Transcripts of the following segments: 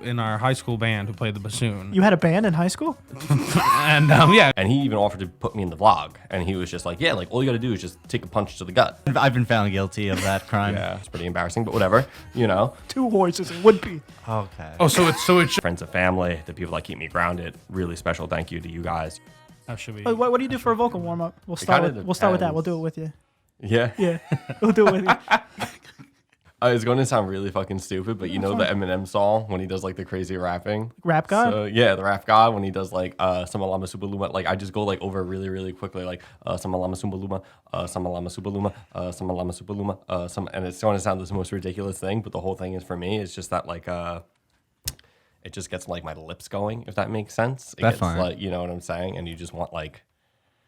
in our high school band who played the bassoon. You had a band in high school? And yeah. And he even offered to put me in the vlog. And he was just like, yeah, like all you got to do is just take a punch to the gut. I've been found guilty of that crime. Yeah, it's pretty embarrassing, but whatever, you know. 2 horses, it would be. Okay. Oh, so it's Friends and family, the people that keep me grounded. Really special thank you to you guys. how should we? What do you do for a vocal warm up? We'll start with that. We'll do it with you. Yeah. Yeah, we'll do it with you. It's going to sound really fucking stupid, but you know the Eminem song when he does like the crazy rapping? Rap God? So, yeah, the rap God when he does like Samalama Subaluma. Like I just go like over really, really quickly, like Samalama Subaluma, Samalama Subaluma, Samalama Subaluma, and it's going to sound the most ridiculous thing, but the whole thing is for me, it's just that like it just gets like my lips going, if that makes sense. It That's gets fine. like, you know what I'm saying? And you just want like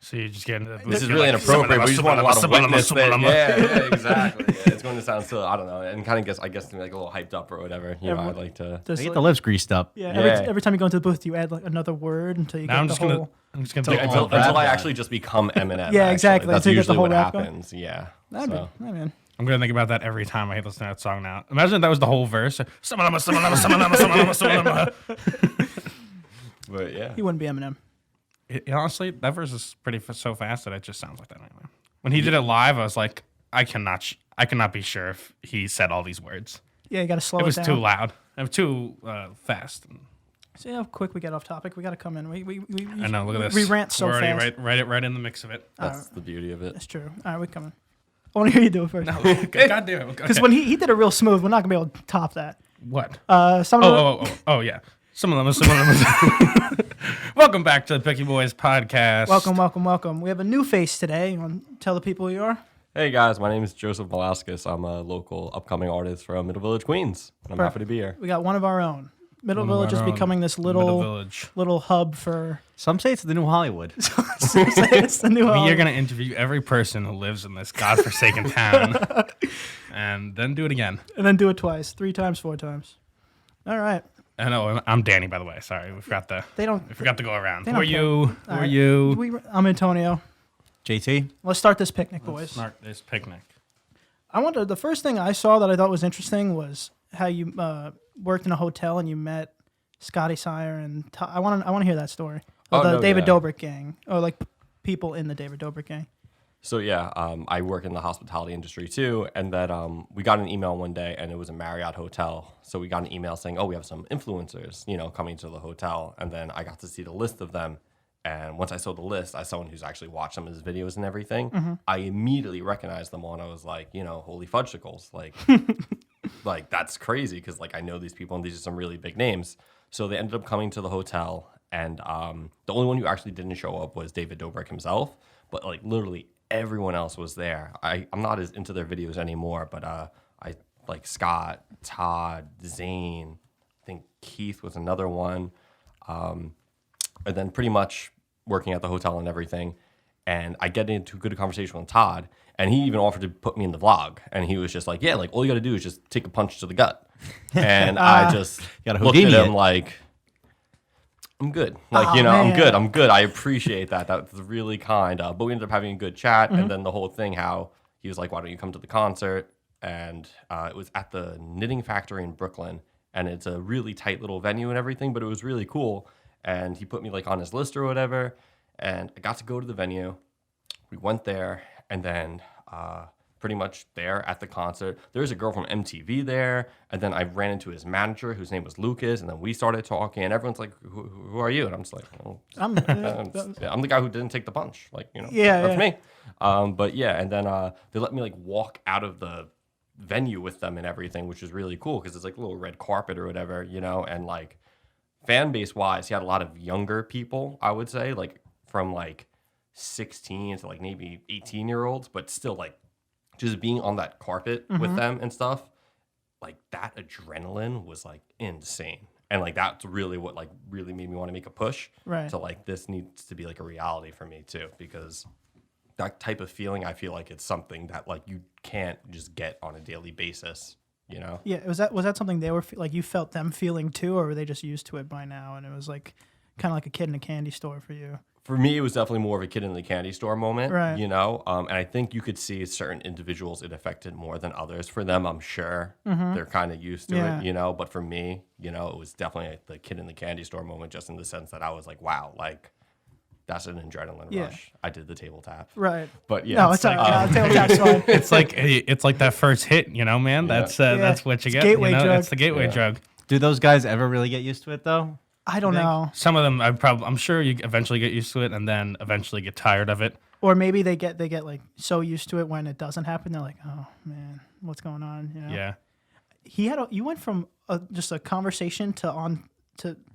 So you just get into the this is really inappropriate, but you just want a lot of witness thing. Yeah, exactly. Yeah, it's going to sound so, I don't know, and kind of gets, I guess, like a little hyped up or whatever. You know, I'd like to. Just Get like- the lips greased up. yeah, Yeah. every time you go into the booth, you add like another word until you Now get the whole. I'm just gonna take Until- all Until of that. I actually just become Eminem. Yeah, actually. exactly. That's Until you get the usually whole what rap going. happens. Yeah. That'd So. be, man. I'm gonna think about that every time I listen to that song now. Imagine if that was the whole verse. Samalama, samalama, samalama, samalama, samalama. But yeah. He wouldn't be Eminem. Honestly, that verse is pretty so fast that it just sounds like that anyway. When he did it live, I was like, I cannot be sure if he said all these words. Yeah, you got to slow It it was down. too loud. It was too fast. See how quick we get off topic. We got to come in. We I know. Look at this. We rant so We're already fast. right in the mix of it. That's the beauty of it. That's true. All right, we coming. I want to hear you do it first. God damn it. Because when he did it real smooth, we're not gonna be able to top that. What? Some of the, Oh, yeah. Some of them. Welcome back to the Picky Boys podcast. welcome. We have a new face today. You want to tell the people who you are? Hey guys, my name is Joseph Milauskas. I'm a local upcoming artist from Middle Village, Queens. And I'm happy to be here. We got one of our own. Middle One of Village is our own. becoming this Middle little Village. hub for. Some say it's the new Hollywood. It's the new. You're going to interview every person who lives in this godforsaken town and then do it again. And then do it twice, 3 times, 4 times. All right. I know. I'm Danny, by the way. Sorry. We forgot to go around. They Who don't are care. you? Who All are right. you? I'm Antonio. JT? Let's start this picnic, boys. Start this picnic. The first thing I saw that I thought was interesting was how you worked in a hotel and you met Scotty Sire and I want to hear that story. Oh, The no, David yeah. Dobrik gang, or like people in the David Dobrik gang. So yeah, I work in the hospitality industry too, and that we got an email one day, and it was a Marriott hotel. So we got an email saying, "Oh, we have some influencers, coming to the hotel." And then I got to see the list of them, and once I saw the list, I saw someone who's actually watched some of his videos and everything. Mm-hmm. I immediately recognized them all, and I was like, holy fudgesicles, like, like that's crazy because like I know these people, and these are some really big names. So they ended up coming to the hotel, and the only one who actually didn't show up was David Dobrik himself, but like literally everyone else was there. I'm not as into their videos anymore, but I like Scott, Todd, Zane, I think Keith was another one, and then pretty much working at the hotel and everything. And I get into a good conversation with Todd, and he even offered to put me in the vlog. And he was just like, yeah, like all you got to do is just take a punch to the gut. And I just gotta looked at Houdini him it. like, I'm good. Like, man. I'm good. I appreciate that. That was really kind. But we ended up having a good chat. And then the whole thing, how he was like, why don't you come to the concert? And it was at the Knitting Factory in Brooklyn. And it's a really tight little venue and everything, but it was really cool. And he put me like on his list or whatever. And I got to go to the venue. We went there. And then pretty much there at the concert, there was a girl from MTV there. And then I ran into his manager, whose name was Lucas. And then we started talking. And everyone's like, who are you? And I'm just like, oh, I'm the guy who didn't take the punch. Like, that's me. But yeah, and then they let me like walk out of the venue with them and everything, which was really cool because it's like a little red carpet or whatever, and like fan base wise, he had a lot of younger people, I would say, like from like 16 to like maybe 18-year-olds, but still like just being on that carpet with them and stuff, like that adrenaline was like insane. And like that's really what like really made me want to make a push. Right. So like this needs to be like a reality for me too, because that type of feeling, I feel like it's something that like you can't just get on a daily basis, Yeah, was that something they were like you felt them feeling too, or were they just used to it by now and it was like kind of like a kid in a candy store for you? for me, it was definitely more of a kid in the candy store moment, Right. you know? And I think you could see certain individuals it affected more than others. For them, I'm sure they're kind of used to Yeah. it, you know? But for me, you know, it was definitely the kid in the candy store moment, just in the sense that I was like, wow, like, that's an adrenaline Yeah. rush. I did the table tap. Right. But yeah, No, it's like tabletop's fine. It's like that first hit, you know, man. Yeah. That's what you It's get. gateway you know? drug. It's the gateway Yeah. drug. Do those guys ever really get used to it though? I don't know. Some of them, I'm sure you eventually get used to it, and then eventually get tired of it. Or maybe they get like so used to it when it doesn't happen, they're like, oh man, what's going on? You know? Yeah. You went from just a conversation to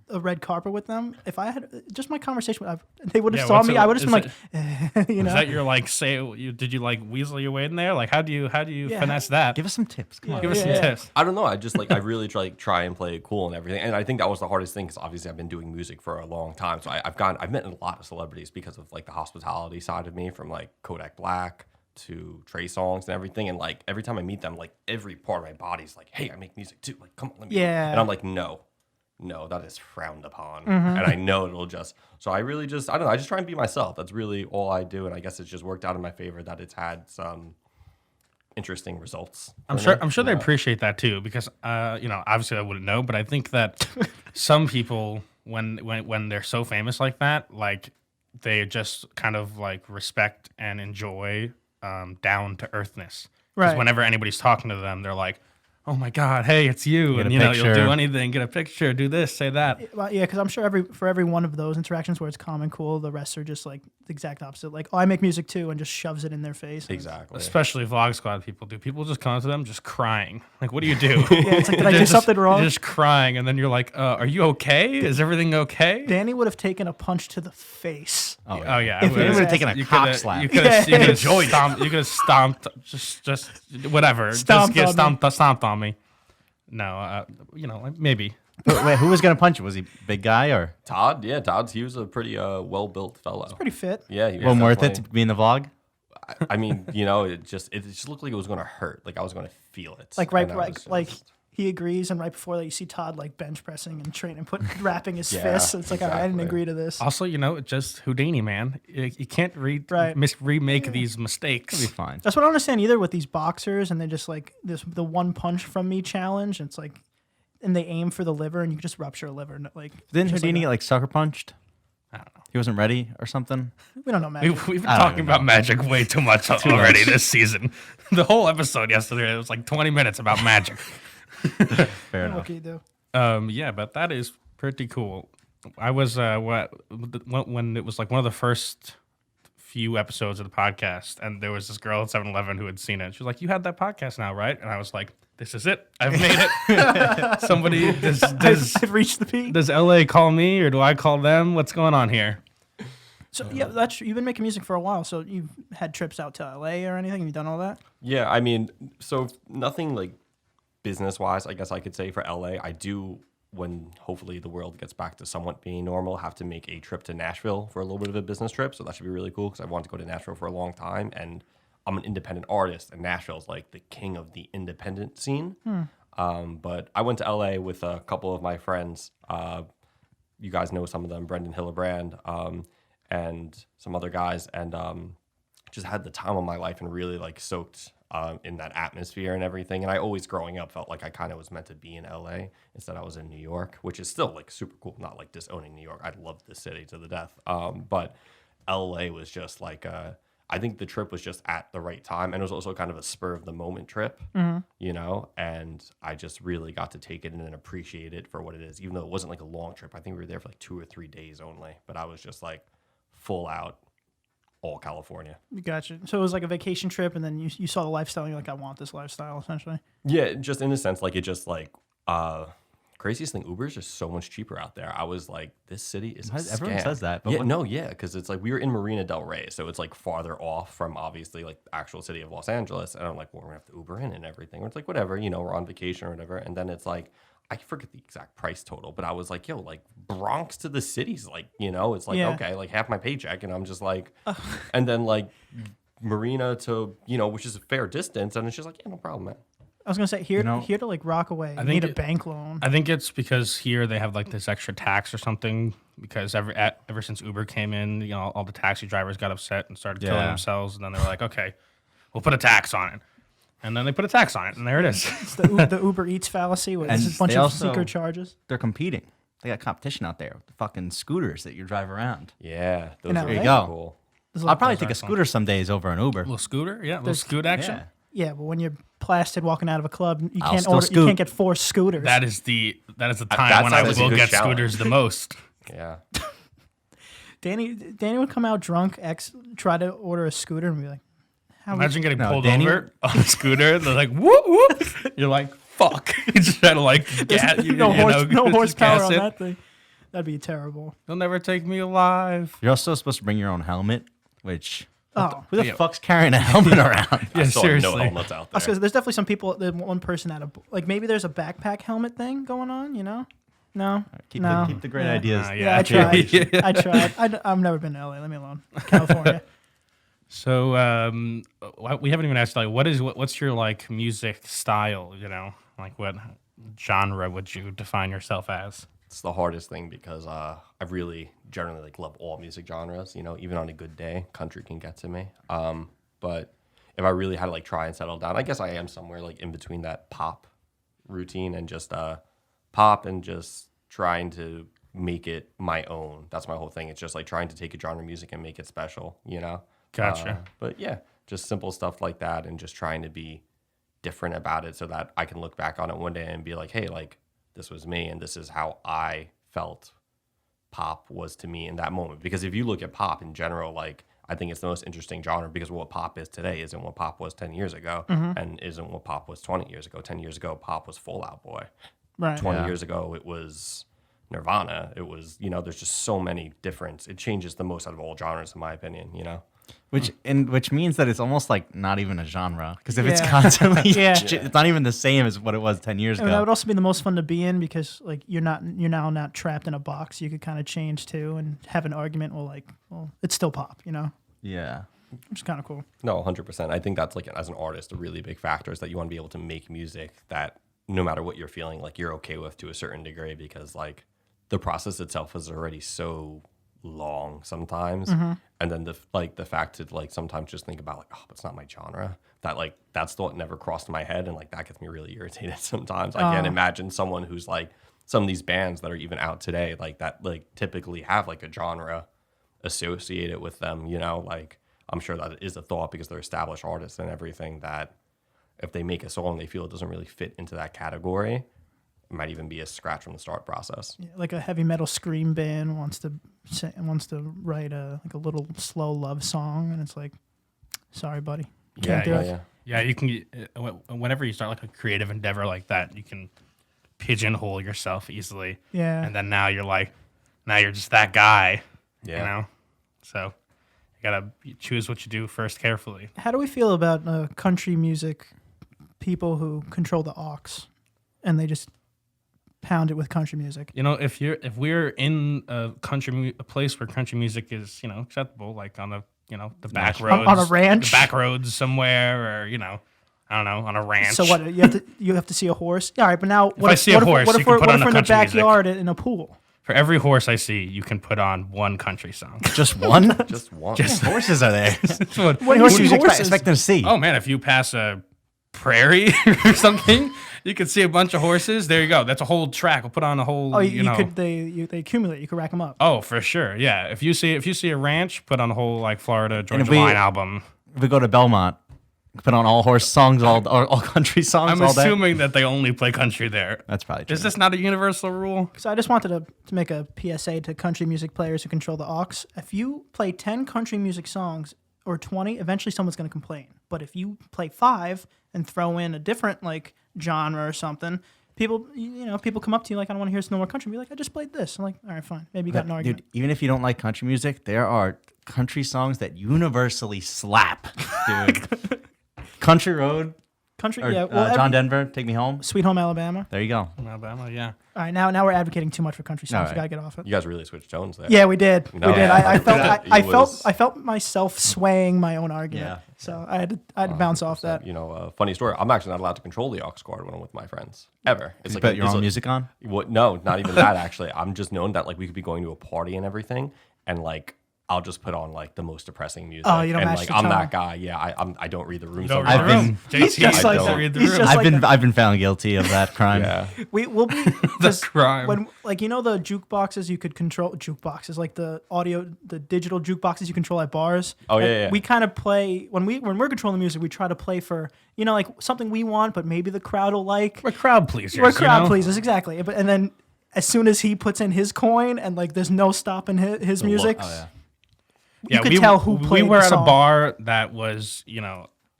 a red carpet with them. If I had just my conversation, they would have Yeah, saw what's me. it- I would have is been like, you Is know, that your like did you like weasel your way in there? Like how do you Yeah. finesse that? Give us some tips. Come on. Give us some Yeah. tips. I don't know. I just I really try and play it cool and everything. And I think that was the hardest thing because obviously I've been doing music for a long time. So I've met a lot of celebrities because of like the hospitality side of me, from like Kodak Black to Trey Songz and everything. And like every time I meet them, like every part of my body's like, hey, I make music too. Like, come on, let me. Yeah. And I'm like, no, that is frowned upon. And I know it'll just. So I really just, I don't know. I just try and be myself. That's really all I do. And I guess it's just worked out in my favor that it's had some interesting results. I'm for sure. me. I'm sure they Yeah. appreciate that too, because you know, obviously I wouldn't know, but I think that some people, when they're so famous like that, like they just kind of like respect and enjoy down to earthness. Because Right. whenever anybody's talking to them, they're like, "Oh my God, hey, it's you!" Get And a you know, you'll do picture. anything, get a picture, do this, say that. well, yeah, because I'm sure for every one of those interactions where it's calm and cool, the rest are just like the exact opposite. Like, oh, I make music too, and just shoves it in their face. Exactly. Especially Vlog Squad people do. People just come to them just crying. Like, what do you do? Yeah, it's like, did I do They're just- something wrong? You're just crying, and then you're like, "Are you okay? Is everything okay?" Danny would have taken a punch to the face. Oh yeah, If I he would've- would've taken a you cock coulda- slap. You could have Yeah. stomped. You could have stomped. Just whatever. Stomped just on me. stomped on me. No, you know, like maybe. Wait, who was gonna punch you? Was he big guy or Todd, he was a pretty well-built fellow. Pretty fit. Yeah, he was well worth it definitely- to be in the vlog? I mean, you know, it just looked like it was going to hurt. Like I was going to feel it. Like And I was like just- he agrees, and right before that, you see Todd like bench pressing and training, wrapping his Yeah, fists. It's like, all right, I didn't exactly. agree to this. Also, you know, just Houdini, man. You can't Right. remake these mistakes. It'll be fine. That's what I don't understand either with these boxers, and they just like the one punch from me challenge. It's like, and they aim for the liver, and you just rupture a liver. Like, Didn't just Houdini that. get like sucker punched? I don't know. He wasn't ready or something? We don't know, man. We've been I don't talking even about know. magic way too much already this season. The whole episode yesterday, it was like 20 minutes about magic. Fair What enough. can you do? Yeah, but that is pretty cool. I was when it was like one of the first few episodes of the podcast, and there was this girl at 7-Eleven who had seen it. She was like, "You had that podcast now, right?" And I was like, "This is it. I've made it." Somebody I've reached the peak. does LA call me or do I call them? What's going on here? So yeah, that's you've been making music for a while. So you've had trips out to LA or anything? Have you done all that? Yeah, I mean, so nothing like business-wise, I guess I could say for LA. I do, when hopefully the world gets back to somewhat being normal, have to make a trip to Nashville for a little bit of a business trip. So that should be really cool because I wanted to go to Nashville for a long time. And I'm an independent artist, and Nashville's like the king of the independent scene. But I went to LA with a couple of my friends. You guys know some of them, Brendan Hillebrand, and some other guys, and just had the time of my life and really like soaked in that atmosphere and everything. And I always growing up felt like I kind of was meant to be in LA instead I was in New York, which is still like super cool. Not like disowning New York. I love the city to the death. But LA was just like I think the trip was just at the right time, and it was also kind of a spur of the moment trip, you know. And I just really got to take it in and appreciate it for what it is, even though it wasn't like a long trip. I think we were there for like 2 or 3 days only, but I was just like full out. All California. Gotcha. So it was like a vacation trip, and then you saw the lifestyle, and you're like, I want this lifestyle, essentially. Yeah, just in a sense, like it just like craziest thing, Uber is just so much cheaper out there. I was like, this city is a Everyone scam. says that, but Yeah, because it's like we were in Marina Del Rey, so it's like farther off from obviously like the actual city of Los Angeles. And I'm like, well, we're gonna have to Uber in and everything. Or it's like whatever, you know, we're on vacation or whatever. And then it's like I forget the exact price total, but I was like, yo, like Bronx to the city's like, you know, it's like, Yeah. okay, like half my paycheck. And I'm just like, and then like Marina to, you know, which is a fair distance. And it's just like, yeah, no problem, man. I was gonna say here, You know, here to like Rockaway, you think need a it- bank loan. I think it's because here they have like this extra tax or something. Because ever since Uber came in, you know, all the taxi drivers got upset and started killing Yeah. themselves. And then they were like, okay, we'll put a tax on it. And then they put a tax on it, and there it is. It's the Uber Eats fallacy, where And there's a bunch they of also- secret charges. They're competing. They got competition out there with the fucking scooters that you drive around. Yeah, those In are LA? really There you go. cool. There's I'll like- probably those take are a fun. scooter some days over an Uber. Little scooter, yeah, little There's- scoot action. Yeah. Yeah, but when you're blasted walking out of a club, you I'll can't still order. You scoot. can't get 4 scooters. That is the time That's when I actually a will good get challenge. scooters the most. Yeah. Danny would come out drunk, try to order a scooter, and be like, "How?" Imagine getting No, pulled Danny- over on a scooter. They're like, whoop whoop. You're like, fuck. You just try to like get no just horsepower gas on it. that thing. That'd be terrible. They'll never take me alive. You're also supposed to bring your own helmet, which Oh, who the Yeah. fuck's carrying a helmet around? Yeah, Still seriously. no helmets out I was there. gonna- there's definitely some people. One person had like maybe there's a backpack helmet thing going on. You know? No. Keep, no. keep the great Yeah. ideas. Yeah, I tried. I tried. I've never been to LA. Leave me alone. California. So we haven't even asked like what's your like music style? You know, like what genre would you define yourself as? It's the hardest thing because I really generally like love all music genres. You know, even on a good day, country can get to me. But if I really had to like try and settle down, I guess I am somewhere like in between that pop routine and just pop and just trying to make it my own. That's my whole thing. It's just like trying to take a genre of music and make it special. You know. Gotcha. But yeah, just simple stuff like that, and just trying to be different about it so that I can look back on it one day and be like, hey, like this was me, and this is how I felt pop was to me in that moment. Because if you look at pop in general, like I think it's the most interesting genre because what pop is today isn't what pop was 10 years ago and isn't what pop was 20 years ago. 10 years ago, pop was Fall Out Boy. Right. 20 Yeah. years ago, it was Nirvana. It was, you know, there's just so many different, it changes the most out of all genres, in my opinion, you know? Which means that it's almost like not even a genre because if it's Yeah. constantly, Yeah. it's not even the same as what it was 10 years I mean, that ago. would also be the most fun to be in because like you're now not trapped in a box. You could kind of change too and have an argument. Well, it's still pop, you know, Yeah. which is kind of cool. No, 100%. I think that's like, as an artist, a really big factor is that you want to be able to make music that no matter what you're feeling, like you're okay with to a certain degree because like the process itself is already so long sometimes. And then the fact to like sometimes just think about like, oh, it's not my genre. That like that's thought never crossed my head, and like that gets me really irritated sometimes. I can't imagine someone who's like some of these bands that are even out today, like that like typically have like a genre associated with them, you know, like I'm sure that is a thought because they're established artists and everything that if they make a song they feel it doesn't really fit into that category, it might even be a scratch from the start process. Yeah, like a heavy metal scream band wants to write a little slow love song, and it's like, sorry, buddy, can't do it. Yeah, you can. Whenever you start like a creative endeavor like that, you can pigeonhole yourself easily. Yeah. And then now you're just that guy. Yeah. You know. So you gotta choose what you do first carefully. How do we feel about country music people who control the aux and they just pound it with country music? You know, if we're in a place where country music is acceptable, like on the the back roads On a ranch? the back roads somewhere, or I don't know, on a ranch. So what? You have to see a horse? All right, but now what I see a horse, what you if can we're, put what on if the we're in the country music. backyard in a pool? For every horse I see, you can put on one country song. Just one? Just one. Just- Horses are there. What What horses? do you Horses. expect them to see? Oh man, if you pass a prairie or something, you can see a bunch of horses. There you go. That's a whole track. We'll put on a whole. Oh, you know. they accumulate. You could rack them up. Oh, for sure. Yeah. If you see a ranch, put on a whole like Florida Georgia if we- Line album. If we go to Belmont, put on all horse songs, all country songs I'm all day. assuming that they only play country there. That's probably true. Is this not a universal rule? So I just wanted to make a PSA to country music players who control the aux. If you play 10 country music songs or 20, eventually someone's going to complain. But if you play 5 and throw in a different like genre or something, people come up to you like, I don't want to hear no more country. Be like, I just played this. I'm like, all right, fine. Maybe you got an argument. Dude, even if you don't like country music, there are country songs that universally slap, dude. Country Road, Country, Or, yeah. Well, John Denver, Take Me Home. Sweet Home Alabama. There you go. From Alabama, yeah. All right, now we're advocating too much for country songs. All We right. gotta get off it. You guys really switched tones there. Yeah, we did. No, we did. I felt it was- I felt myself swaying my own argument. Yeah. So I had to bounce off that. You know, funny story. I'm actually not allowed to control the aux cord when I'm with my friends ever. It's You put your it's own music on. What? No, not even that. Actually, I'm just known that like we could be going to a party and everything, and like I'll just put on like the most depressing music. Oh, you don't and match like the I'm tone. that guy. Yeah, I don't read the room. Don't sometimes. read the I've room. been- JT just like doesn't that. read the He's room. just like I've been found guilty of that crime. Yeah. We'll be The crime. when like you know the jukeboxes you could control jukeboxes like the digital jukeboxes you control at bars. Oh, yeah, Like, yeah. We kind of play when we're controlling the music. We try to play for like something we want, but maybe the crowd will like. We're crowd pleasers. We're crowd you know? pleasers, exactly. But and then as soon as he puts in his coin and like there's no stopping his music, Oh yeah. you could tell who played We were the at song. a bar that was,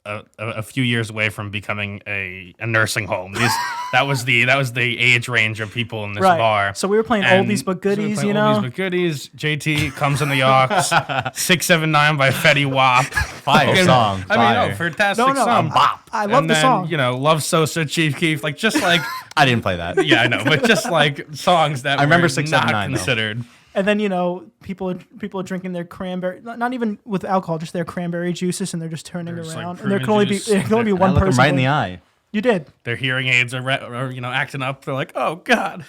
a few years away from becoming a nursing home. That was the age range of people in this Right. bar. So we were playing And oldies but so we goodies, play you know? Oldies but goodies. JT comes in the aux. 679 by Fetty Wap. Fire Fucking- song. I mean, Fire. no, fantastic No, song. I love And the then, song. Love Sosa, Chief Keef, like just like I didn't play that. yeah, I know, but just like songs that I remember were 679 not though. considered. And then people are drinking their cranberry, not even with alcohol, just their cranberry juices, and they're just turning Just, like, around. And there can fruit only be juice. there can only be I I one look person. him right in the going- eye. You did. Their hearing aids are acting up. They're like, oh god,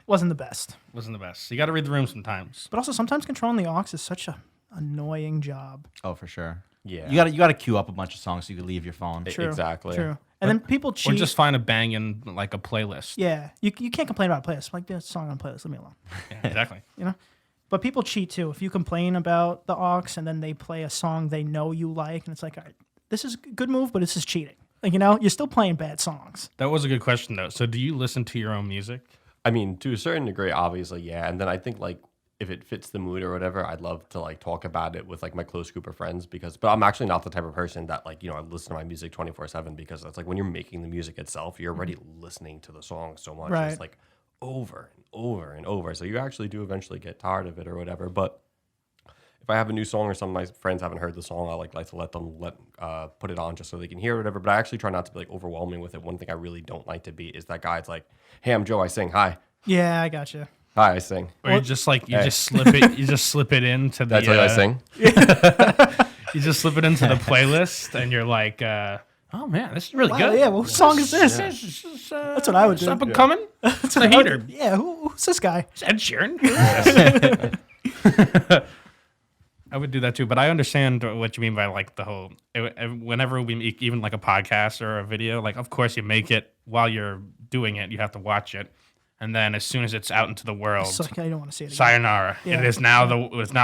Wasn't the best. wasn't the best. You got to read the room sometimes. But also sometimes controlling the aux is such a annoying job. Oh, for sure. Yeah. You got to queue up a bunch of songs so you can leave your phone. It- True. Exactly. True. And then people Or cheat. just find a banging like a playlist. yeah. You can't complain about a playlist. Like this song on a playlist. Leave me alone. Yeah, exactly. But people cheat too. If you complain about the aux and then they play a song they know you like, and it's like, all right, this is a good move, but this is cheating. Like you're still playing bad songs. That was a good question though. So do you listen to your own music? I mean, to a certain degree, obviously, yeah. And then I think like if it fits the mood or whatever, I'd love to like talk about it with like my close group of friends but I'm actually not the type of person that like, I listen to my music 24/7 because it's like when you're making the music itself, you're already listening to the song so much. Right. It's like over and over and over. So you actually do eventually get tired of it or whatever. But if I have a new song or some of my friends haven't heard the song, I like to let them put it on just so they can hear it or whatever. But I actually try not to be like overwhelming with it. One thing I really don't like to be is that guy. It's like, hey, I'm Joe. I sing. Hi. Yeah, I got you. Hi, I sing. Or you just like just slip it you just slip it into the That's what I sing. You just slip it into the playlist and you're like oh man, this is really Wow, good. yeah, what song is this? That's what I would do. Up and coming. It's a heater. Yeah, who's this guy? It's Ed Sheeran. I would do that too, but I understand what you mean by like the whole. Whenever we make even like a podcast or a video, like of course you make it while you're doing it. You have to watch it, and then as soon as it's out into the world, It's like I don't want to see it again. sayonara. Yeah. It's now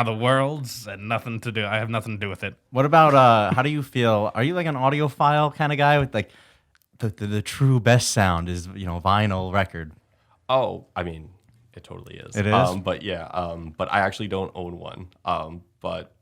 the world's and nothing to do. I have nothing to do with it. What about how do you feel? Are you like an audiophile kind of guy with like the true best sound is vinyl record? Oh, I mean, it totally is. It is? But yeah, but I actually don't own one. But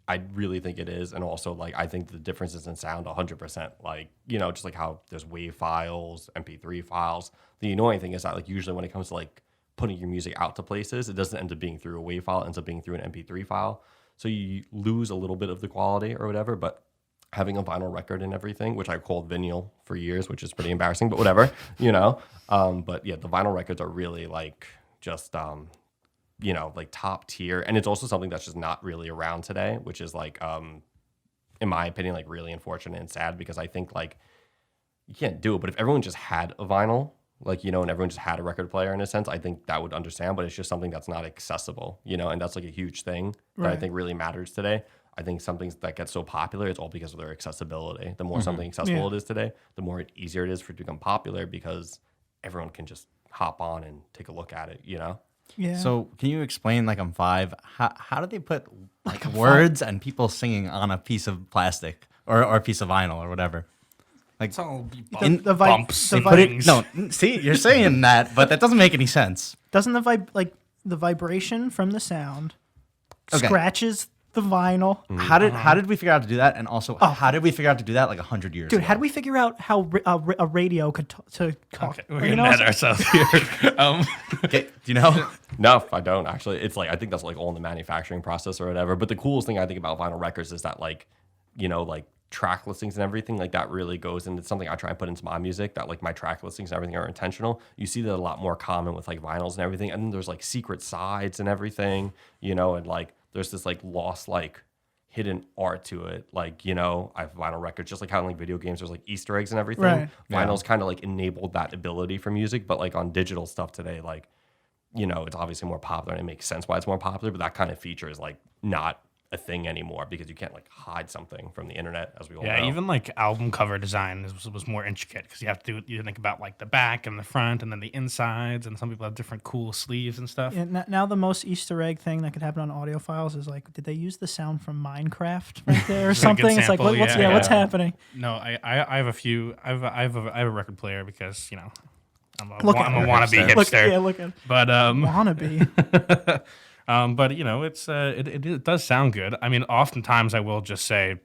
I really think it is. And also, like, I think the differences in sound 100%. Like, just like how there's WAV files, MP3 files. The annoying thing is that, like, usually when it comes to, like, putting your music out to places, it doesn't end up being through a WAV file. It ends up being through an MP3 file. So you lose a little bit of the quality or whatever. But having a vinyl record and everything, which I called vinyl for years, which is pretty embarrassing, but whatever, But yeah, the vinyl records are really, like, just like top tier, and it's also something that's just not really around today, which is like in my opinion like really unfortunate and sad, because I think like you can't do it, but if everyone just had a vinyl, like and everyone just had a record player in a sense, I think that would understand. But it's just something that's not accessible, and that's like a huge thing that I Right. think really matters today. I think some things that get so popular, it's all because of their accessibility. The more something accessible Yeah. it is today, the more easier it is for it to become popular, because everyone can just hop on and take a look at it, Yeah. So can you explain like I'm 5? How do they put like words and people singing on a piece of plastic or a piece of vinyl or whatever? Like It's all the bumps. the and vi- put it things. no. See, you're saying that, but that doesn't make any sense. doesn't the vibration from the sound Okay. scratches the vinyl? How did we figure out to do that? And also, how did we figure out to do that like 100 years Dude, ago? how do we figure out how a radio could to talk? Okay, we're You getting know, at ourselves here. Okay, do you know? No, I don't actually. It's like I think that's like all in the manufacturing process or whatever. But the coolest thing I think about vinyl records is that like track listings and everything, like that really goes, and it's something I try and put into my music, that like my track listings and everything are intentional. You see that a lot more common with like vinyls and everything, and then there's like secret sides and everything, you know, and like there's this like lost like hidden art to it. Like, you know, I have vinyl records, just like how in like video games there's like Easter eggs and everything. Right. Vinyl's kind of like enabled that ability for music, but like on digital stuff today, like, you know, it's obviously more popular and it makes sense why it's more popular, but that kind of feature is like not a thing anymore because you can't like hide something from the internet, as we all know. Yeah, even like album cover design was more intricate because you have to you think about like the back and the front and then the insides, and some people have different cool sleeves and stuff. Yeah, now the most Easter egg thing that could happen on audio files is like, did they use the sound from Minecraft right there or It's a good something? It's like, sample, what's happening? No, I have a few. I have a record player because, you know, I'm a Look at wannabe hipster. hipster. Look at But wannabe. but you know, it does sound good. I mean, oftentimes I will just say,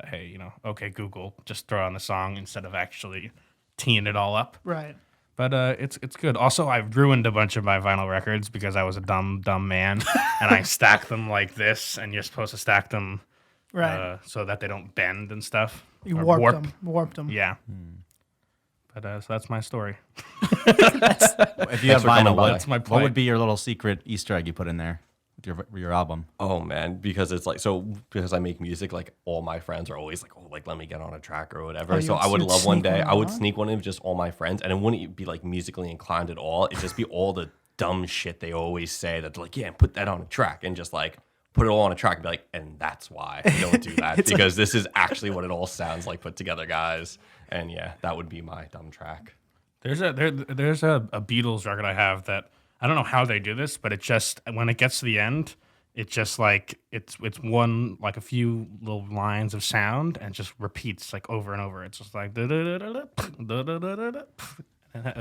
hey, you know, okay, Google, just throw on the song instead of actually teeing it all up. Right. But it's good. Also, I've ruined a bunch of my vinyl records because I was a dumb man, and I stacked them like this, and you're supposed to stack them Right. so that they don't bend and stuff. You or warped them. Yeah. But so that's my story. If you have for coming vinyl, by. That's my what point. would be your little secret Easter egg you put in there with your album? Oh man, because it's like, so because I make music, like all my friends are always like, oh, like let me get on a track or whatever. Oh, So you'd- I would you'd love one sneak day one I would on? sneak one in with just all my friends, and it wouldn't be like musically inclined at all. It'd just be all the dumb shit they always say that they're like, yeah, put that on a track, and just like put it all on a track and be like, and that's why I don't do that because this is actually what it all sounds like put together, guys. And yeah, that would be my dumb track. There's a Beatles record I have that I don't know how they do this, but it just when it gets to the end, it just like it's one like a few little lines of sound and just repeats like over and over. It's just like and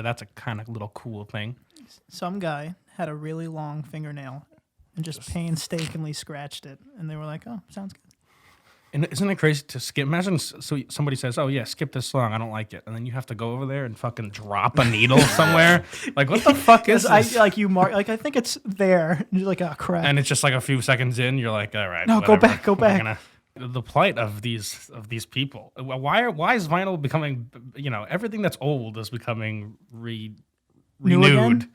that's a kind of little cool thing. Some guy had a really long fingernail and just painstakingly scratched it, and they were like, "Oh, sounds good." And isn't it crazy to skip? Imagine so somebody says, "Oh yeah, skip this song. I don't like it," and then you have to go over there and fucking drop a needle somewhere. Like, what the fuck is I this? like you mark like I think it's there. And you're like, "Oh crap!" And it's just like a few seconds in, you're like, "All right, No, go whatever. back, go We're back." The plight of these people. Why is vinyl becoming? You know, everything that's old is becoming New renewed. again?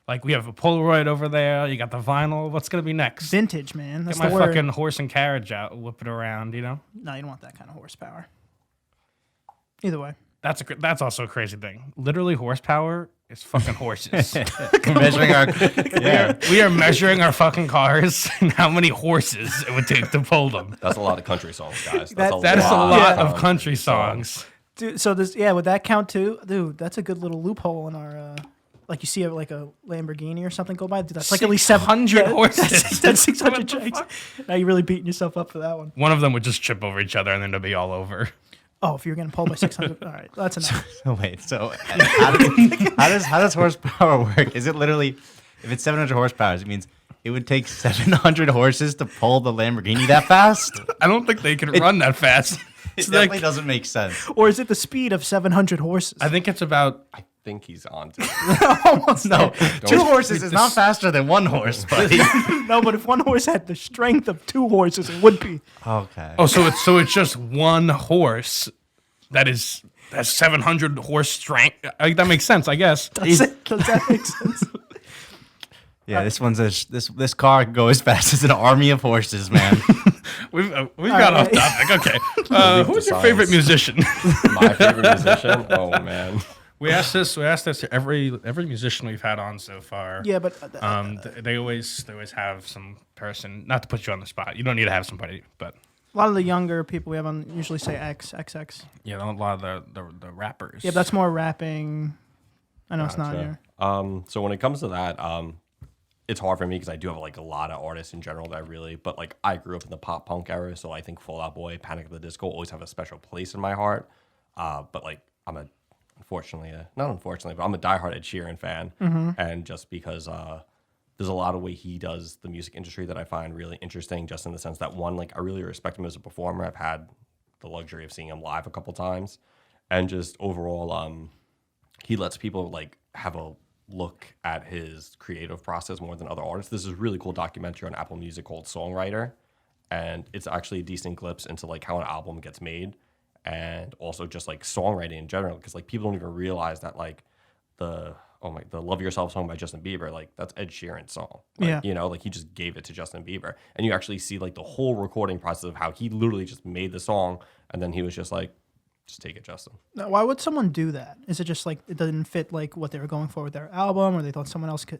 Like we have a Polaroid over there. You got the vinyl. What's gonna be next? Vintage, man. That's Get my the word. fucking horse and carriage out, whip it around. You know, No, you don't want that kind of horsepower. Either way. that's also a crazy thing. Literally, horsepower is fucking horses. Measuring our yeah. We are measuring our fucking cars and how many horses it would take to pull them. That's a lot of country songs, guys. That is a lot of country songs. Dude, so this, yeah, would that count too? Dude, that's a good little loophole in our, like you see like a Lamborghini or something go by. Dude, that's like at least 600 horses. That's 600 What the checks. fuck? Now you're really beating yourself up for that one. One of them would just trip over each other and then it'd be all over. Oh, if you're getting pulled by 600, all right, that's enough. Wait, so how does horsepower work? Is it literally, if it's 700 horsepower, it means it would take 700 horses to pull the Lamborghini that fast? I don't think they can run that fast. It It's definitely like, doesn't make sense. Or is it the speed of 700 horses? I think it's about I think he's on to it. Almost No, two horses is not this- faster than one horse, buddy. No, but if one horse had the strength of two horses, it would be. Okay. oh, so it's just one horse that's 700 horse strength. That makes sense, I guess. Does that make sense? Yeah, this car can go as fast as an army of horses, man. We've got off right. topic. Okay, Leave who's the your favorite science. musician? My favorite musician? Oh man. We asked this to every musician we've had on so far. Yeah, but They always have some person. Not to put you on the spot. You don't need to have somebody, but a lot of the younger people we have on usually say XX. yeah, a lot of the rappers. Yeah, that's more rapping. I know it's not Gotcha. here. So when it comes to that, it's hard for me because I do have like a lot of artists in general that I really, but like I grew up in the pop punk era, so I think Fall Out Boy, Panic at the Disco always have a special place in my heart. But like I'm a not unfortunately, but I'm a diehard Ed Sheeran fan, and just because there's a lot of way he does the music industry that I find really interesting, just in the sense that one, like I really respect him as a performer. I've had the luxury of seeing him live a couple times, and just overall, he lets people like have a look at his creative process more than other artists. This is a really cool documentary on Apple Music called Songwriter, and it's actually a decent glimpse into like how an album gets made, and also just like songwriting in general, because like people don't even realize that like the Love Yourself song by Justin Bieber, like that's Ed Sheeran's song. Like, Yeah. you know, like he just gave it to Justin Bieber, and you actually see like the whole recording process of how he literally just made the song, and then he was just like, just take it, Justin. Now, why would someone do that? Is it just like it didn't fit like what they were going for with their album, or they thought someone else could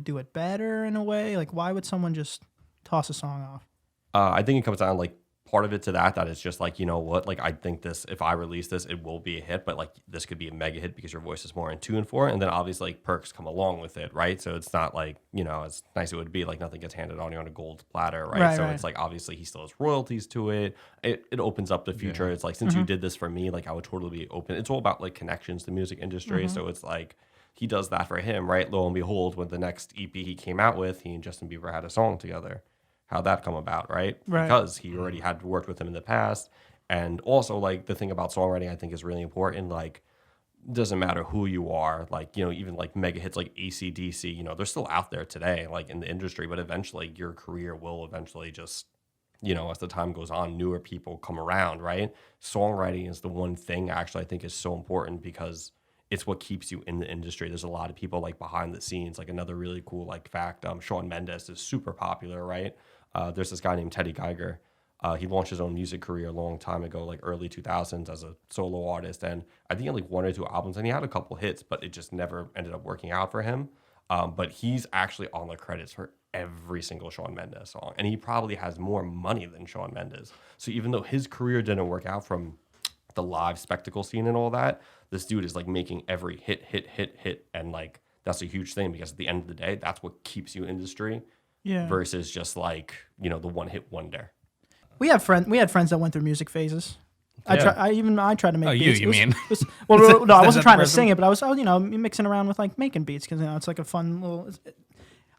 do it better in a way? Like, why would someone just toss a song off? I think it comes down like part of it to that it's just like, you know what, like I think this, if I release this, it will be a hit, but like this could be a mega hit because your voice is more in tune for it, and then obviously like perks come along with it, right? So it's not like, you know, as nice it would be, like nothing gets handed on you on a gold platter, right? So Right. it's like obviously he still has royalties to it. It opens up the future. It's like, since you did this for me, like I would totally be open. It's all about like connections to the music industry. So it's like he does that for him, right? Lo and behold, with the next EP he came out with, he and Justin Bieber had a song together. How'd that come about, right? Because he already had worked with him in the past. And also, like, the thing about songwriting I think is really important. Like, doesn't matter who you are. Like, you know, even like mega hits like AC/DC, you know, they're still out there today, like in the industry. But eventually, your career will eventually just, you know, as the time goes on, newer people come around, right? Songwriting is the one thing actually I think is so important because it's what keeps you in the industry. There's a lot of people like behind the scenes. Like another really cool like fact, Shawn Mendes is super popular, right? There's this guy named Teddy Geiger. He launched his own music career a long time ago, like early 2000s as a solo artist. And I think he had like 1 or 2 albums, and he had a couple hits, but it just never ended up working out for him. But he's actually on the credits for every single Shawn Mendes song. And he probably has more money than Shawn Mendes. So even though his career didn't work out from the live spectacle scene and all that, this dude is like making every hit. And like, that's a huge thing because at the end of the day, that's what keeps you industry. Yeah. Versus just like, you know, the one hit wonder. We had friends that went through music phases. I tried to make. Oh, beats. you mean? Well, no, I that wasn't the trying to person? sing it, but I was you know mixing around with like making beats because you know it's like a fun little.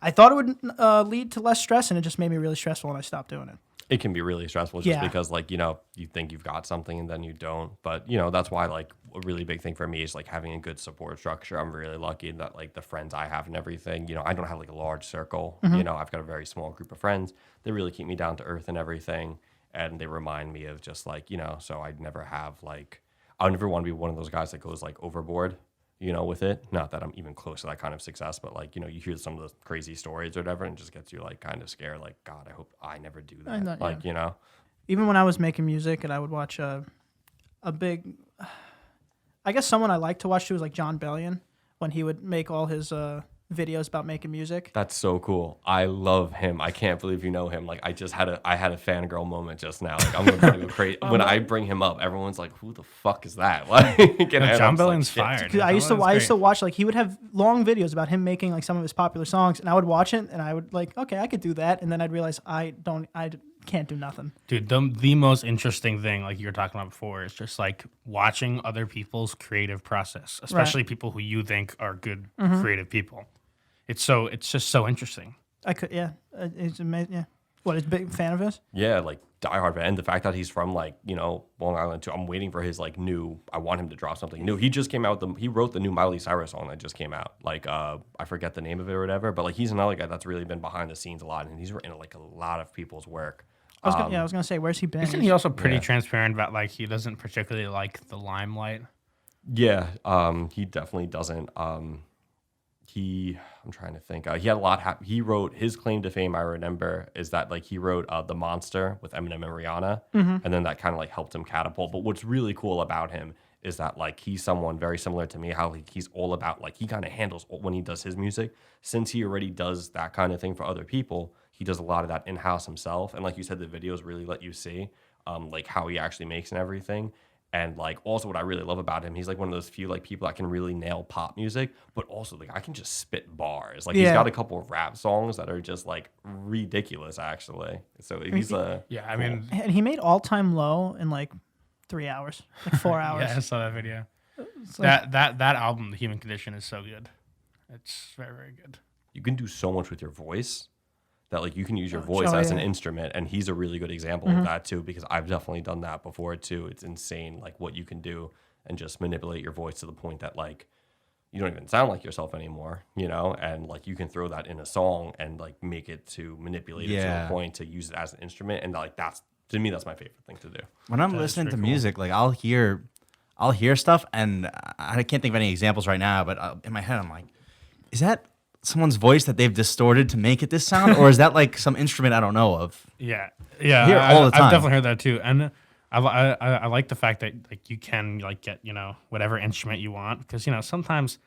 I thought it would lead to less stress, and it just made me really stressful, and I stopped doing it. It can be really stressful just Yeah. because like, you know, you think you've got something and then you don't. But, you know, that's why like a really big thing for me is like having a good support structure. I'm really lucky that like the friends I have and everything, you know, I don't have like a large circle. You know, I've got a very small group of friends. They really keep me down to earth and everything. And they remind me of just like, you know, so I'd never have like, I would never want to be one of those guys that goes like overboard, you know, with it. Not that I'm even close to that kind of success, but like, you know, you hear some of the crazy stories or whatever and it just gets you like kind of scared. Like, God, I hope I never do that. know, Like, yeah. you know. Even when I was making music, and I would watch a big. I guess someone I like to watch too is like John Bellion when he would make all his videos about making music. That's so cool. I love him. I can't believe you know him. Like I had a fangirl moment just now. Like I'm gonna go crazy when I bring him up. Everyone's like, "Who the fuck is that?" Like, and John I'm just Bellion's like, "Shit." fired. I used to John Bellion's watch like he would have long videos about him making like some of his popular songs, and I would watch it and I would like, okay, I could do that, and then I'd realize I can't do nothing. Dude, the most interesting thing, like you were talking about before, is just like watching other people's creative process, especially people who you think are good creative people. It's just so interesting. I could, yeah, it's amazing. Yeah, what is a big fan of his? Yeah, like diehard fan. And the fact that he's from like, you know, Long Island too. I'm waiting for his like new. I want him to drop something new. He just came out with he wrote the new Miley Cyrus song that just came out. Like I forget the name of it or whatever. But like he's another guy that's really been behind the scenes a lot, and he's written like a lot of people's work. I was gonna say, where's he been? Isn't he also pretty transparent about like he doesn't particularly like the limelight? Yeah, he definitely doesn't. I'm trying to think. He had a lot. He wrote his claim to fame. I remember is that like he wrote "The Monster" with Eminem and Rihanna, and then that kind of like helped him catapult. But what's really cool about him is that like he's someone very similar to me. How he's all about like he kind of handles when he does his music. Since he already does that kind of thing for other people, he does a lot of that in house himself. And like you said, the videos really let you see like how he actually makes and everything. And like also what I really love about him, he's like one of those few like people that can really nail pop music, but also like I can just spit bars. Like he's got a couple of rap songs that are just like ridiculous actually. So he's Yeah, I mean, And he made All Time Low in like 3 hours, like 4 hours. yeah, I saw that video. It's like- That album, The Human Condition, is so good. It's very, very good. you can do so much with your voice that like you can use your voice as an instrument, and he's a really good example of that too, because I've definitely done that before too. It's insane like what you can do and just manipulate your voice to the point that like you don't even sound like yourself anymore, you know, and like you can throw that in a song and like make it to manipulate it to a point to use it as an instrument, and like that's to me that's my favorite thing to do. When I'm listening to music, like I'll hear stuff, and I can't think of any examples right now, but in my head I'm like, is that someone's voice that they've distorted to make it this sound, or is that like some instrument I don't know of? Yeah, I hear it all the time. I've definitely heard that too, and I like the fact that like you can like get whatever instrument you want, because sometimes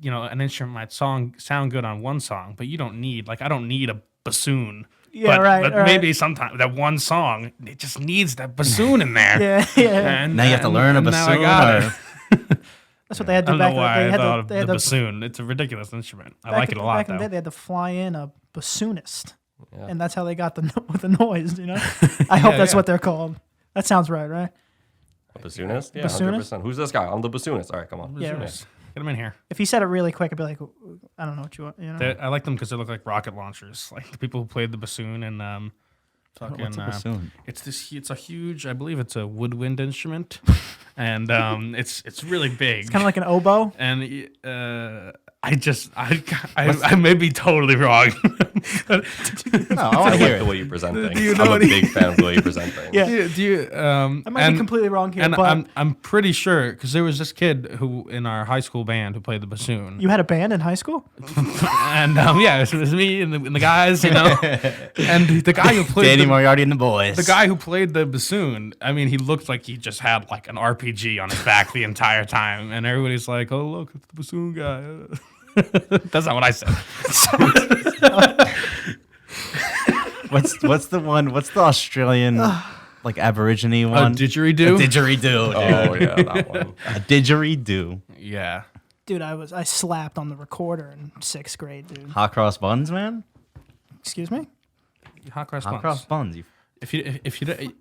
an instrument might sound good on one song, but you don't need I don't need a bassoon. Yeah, but maybe sometimes that one song it just needs that bassoon in there. Yeah. And now you have to learn a bassoon. That's what they had to I do don't back know why I thought of they had the bassoon. It's a ridiculous instrument. I like it a lot. Back in the day, they had to fly in a bassoonist, and that's how they got the noise. I hope that's what they're called. That sounds right? A bassoonist? Yeah, Bassoonist? 100%. Who's this guy? I'm the bassoonist. All right, come on. Bassoonist. Get him in here. If he said it really quick, I'd be like, I don't know what you want. I like them because they look like rocket launchers, like the people who played the bassoon and What's a bassoon? It's a huge, I believe it's a woodwind instrument, and it's really big. It's kind of like an oboe. And I may be totally wrong. No, I want to hear the it. way you present things. Do you know I'm a big fan of the way you present things. Yeah. Do you, I might be completely wrong here, and but I'm pretty sure because there was this kid who in our high school band who played the bassoon. you had a band in high school? And it was me and the guys, and the guy who played Danny Moriarty and the boys. the guy who played the bassoon. I mean, he looked like he just had like an RPG on his back the entire time, and everybody's like, "Oh, look, it's the bassoon guy." That's not what I said. What's the one? What's the Australian like Aborigine one? Didgeridoo? A didgeridoo. Oh, yeah, that one. A didgeridoo. Yeah. Dude, I slapped on the recorder in 6th grade, dude. Hot cross buns, man. Excuse me? Hot cross Hot buns. cross buns.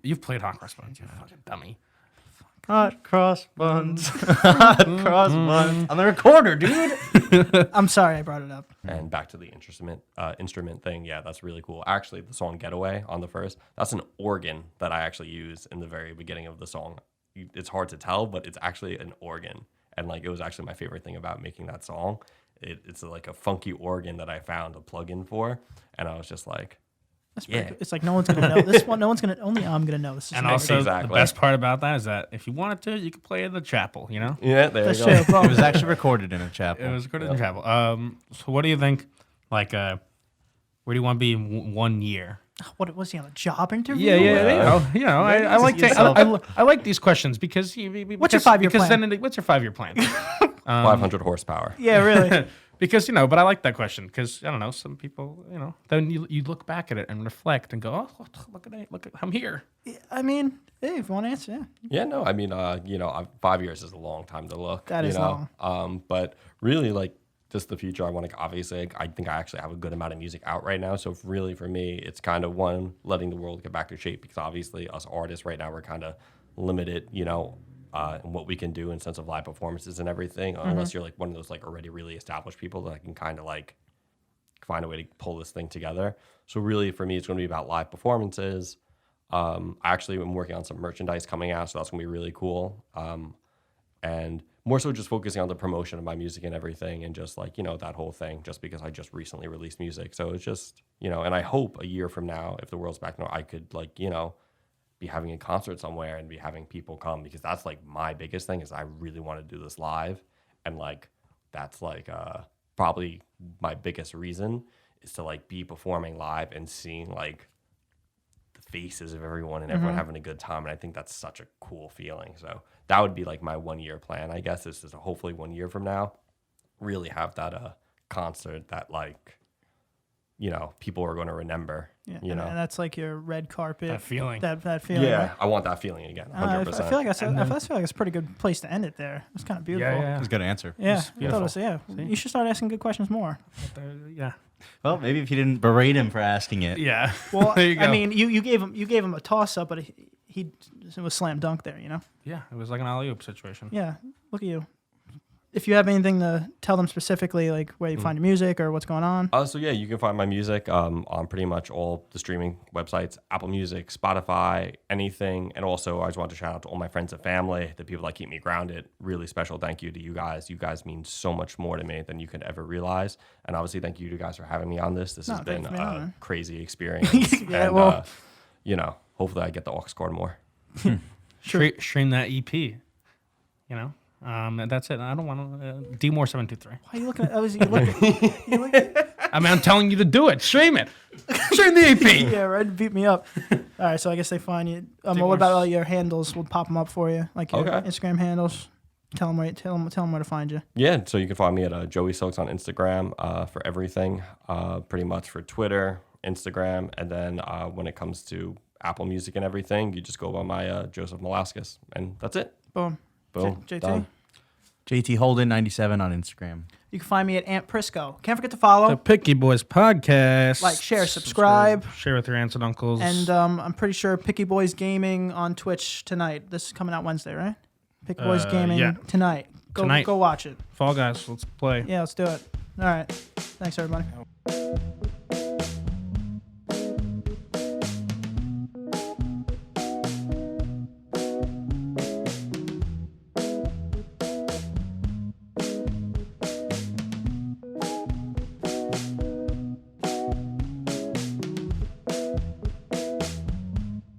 You've played hot cross buns, you fucking dummy. Hot cross buns. Hot cross buns. On the recorder, dude. I'm sorry I brought it up. And back to the instrument thing. Yeah, that's really cool. Actually, the song Getaway on the first, that's an organ that I actually use in the very beginning of the song. It's hard to tell, but it's actually an organ. And like it was actually my favorite thing about making that song. It's like a funky organ that I found a plug-in for. And I was just like, Pretty cool. It's like no one's gonna know this one. No one's gonna. Only I'm gonna know this. Is And amazing. also, Exactly. the best part about that is that if you wanted to, you could play in the chapel, Yeah, there That's you go. true. Bro. It was actually recorded in a chapel. It was recorded in the chapel. So what do you think, like, where do you want to be in 1 year? What was he on a job interview? I like these questions because What's your 5-year plan? What's your 5-year plan? 500 horsepower. Yeah, really. Because but I like that question because I don't know, some people then you look back at it and reflect and go, oh, look at I'm here. I mean, hey, if you want to answer, yeah. Yeah, no, I mean, 5 years is a long time to look. That is long. But really, like, just the future, I want to, obviously, I think I actually have a good amount of music out right now. So really, for me, it's kind of letting the world get back to shape because obviously us artists right now, we're kind of limited, in what we can do in sense of live performances and everything, unless you're like one of those like already really established people that can kind of like find a way to pull this thing together. So really, for me, it's going to be about live performances. I actually am working on some merchandise coming out, so that's going to be really cool. And more so just focusing on the promotion of my music and everything and just like, that whole thing, just because I just recently released music. So it's just, and I hope a year from now, if the world's back now, I could like, be having a concert somewhere and be having people come because that's like my biggest thing is I really want to do this live. And like, that's like probably my biggest reason is to like be performing live and seeing like the faces of everyone and everyone having a good time. And I think that's such a cool feeling. So that would be like my 1 year plan, I guess, is to hopefully 1 year from now, really have that concert that like, people are going to remember, And that's like your red carpet. That feeling. That feeling. Yeah, right? I want that feeling again, 100%. I feel like I feel like it's a pretty good place to end it there. It's kind of beautiful. Yeah. That's a good answer. Yeah, It's I thought it was, beautiful. You should start asking good questions more. Yeah. Well, maybe if you didn't berate him for asking it. Yeah. Well, There you go. I mean, you gave him a toss up, but it was slam dunk there. Yeah, it was like an alley-oop situation. Yeah, look at you. if you have anything to tell them specifically, like where you find your music or what's going on. So yeah, you can find my music on pretty much all the streaming websites, Apple Music, Spotify, anything. And also, I just want to shout out to all my friends and family, the people that keep me grounded. Really special thank you to you guys. You guys mean so much more to me than you could ever realize. And obviously, thank you to guys for having me on this. This has been a crazy experience. Yeah, and, well, hopefully I get the aux cord more. Stream that EP. And that's it. I don't want to. D-More 723. Why are you looking at? You looking I mean, I'm telling you to do it. Stream it. Stream the EP. yeah, right. Beat me up. All right, so I guess they find you. What about all your handles? We'll pop them up for you, like your Instagram handles. Tell them where to find you. Yeah, so you can find me at Joey Silks on Instagram for everything, pretty much for Twitter, Instagram, and then when it comes to Apple Music and everything, you just go by my Joseph Milauskas, and that's it. Boom. Boom. JT. Done. JT Holden 97 on Instagram. You can find me at Aunt Prisco. Can't forget to follow. The Picky Boys podcast. Like, share, subscribe. Share with your aunts and uncles. And I'm pretty sure Picky Boys Gaming on Twitch tonight. This is coming out Wednesday, right? Picky Boys Gaming tonight. Go watch it. Fall Guys, let's play. Yeah, let's do it. All right. Thanks, everybody.